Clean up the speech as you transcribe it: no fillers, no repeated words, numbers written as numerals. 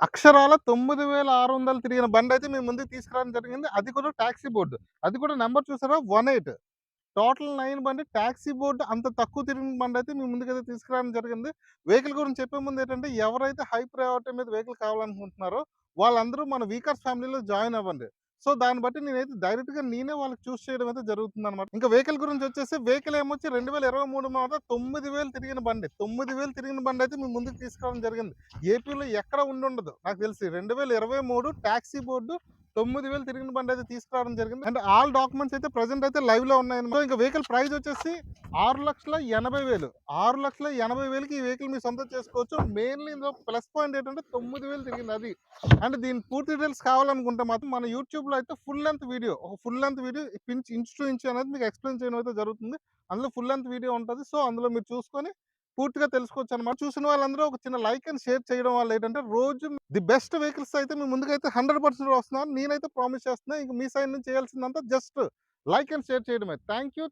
అక్షరాల 9600 తిరిగిన బండయితే మీ ముందుకు తీసుకురావడం జరిగింది. అది కూడా టాక్సీ బోర్డ్. అది కూడా నంబర్ చూసారా 18. టోటల్ 9 బండి టాక్సీ బోర్డ్ అంత తక్కువ తిరిగిన బండయితే మీ ముందుకైతే తీసుకురావడం జరిగింది. వెహికల్ గురించి చెప్పే ముందు ఏంటంటే ఎవరైతే హై ప్రయారిటీ మీద వెహికల్ కావాలనుకుంటున్నారో వాళ్ళందరూ మన వీకర్స్ ఫ్యామిలీలో జాయిన్ అవ్వండి. సో, దాన్ని బట్టి నేనైతే డైరెక్ట్‌గా నేనే వాళ్ళకి చూస్ చేయడం అయితే జరుగుతుందనమాట. ఇంకా వెహికల్ గురించొచ్చేసి వెహికల్ ఏమొచ్చి 2023 మోడల్ 9000 తిరిగిన బండి. 9000 తిరిగిన బండయితే మీ ముందుకు తీసుకురావడం జరిగింది. ఏపీలో ఎక్కడ ఉండుండదు నాకు తెలిసి. 2023 టాక్సీ బోర్డు 9000 తిరిగిన బండయితే తీసుకురావడం జరిగింది. అండ్ ఆల్ డాక్యుమెంట్స్ అయితే ప్రెజెంట్ అయితే లైవ్‌లో ఉన్నాయన్నమాట. సో, ఇంక వెహికల్ ప్రైస్ వచ్చేసి 6,80,000 6,80,000కి ఈ వెహికల్ మీరు సొంతం చేసుకోవచ్చు. మెయిన్‌లీ ఇందులో ప్లస్ పాయింట్ ఏంటంటే 9000 తిరిగింది అది. అండ్ దీని పూర్తి డీటెయిల్స్ కావాలనుకుంటే మాత్రం మన యూట్యూబ్‌లో అయితే ఫుల్ లెంగ్త్ వీడియో, ఒక full length video inch to inch అనేది మీకు ఎక్స్‌ప్లెయిన్ చేయడం అయితే జరుగుతుంది. అందులో ఫుల్ లెంగ్త్ వీడియో ఉంటది. సో, అందులో మీరు చూసుకొని పూర్తిగా తెలుసుకోవచ్చనమాట. చూసిన వాళ్ళందరూ ఒక చిన్న లైక్ అండ్ షేర్ చేయడం వల్ల ఏంటంటే రోజు ది బెస్ట్ వెహికల్స్ అయితే మీ ముందుకైతే 100% వస్తున్నాయని నేనైతే ప్రామిస్ చేస్తున్నా. ఇంక మీ సైడ్ నుంచి చేయాల్సిందంతా జస్ట్ లైక్ అండ్ షేర్ చేయడమే. Thank you.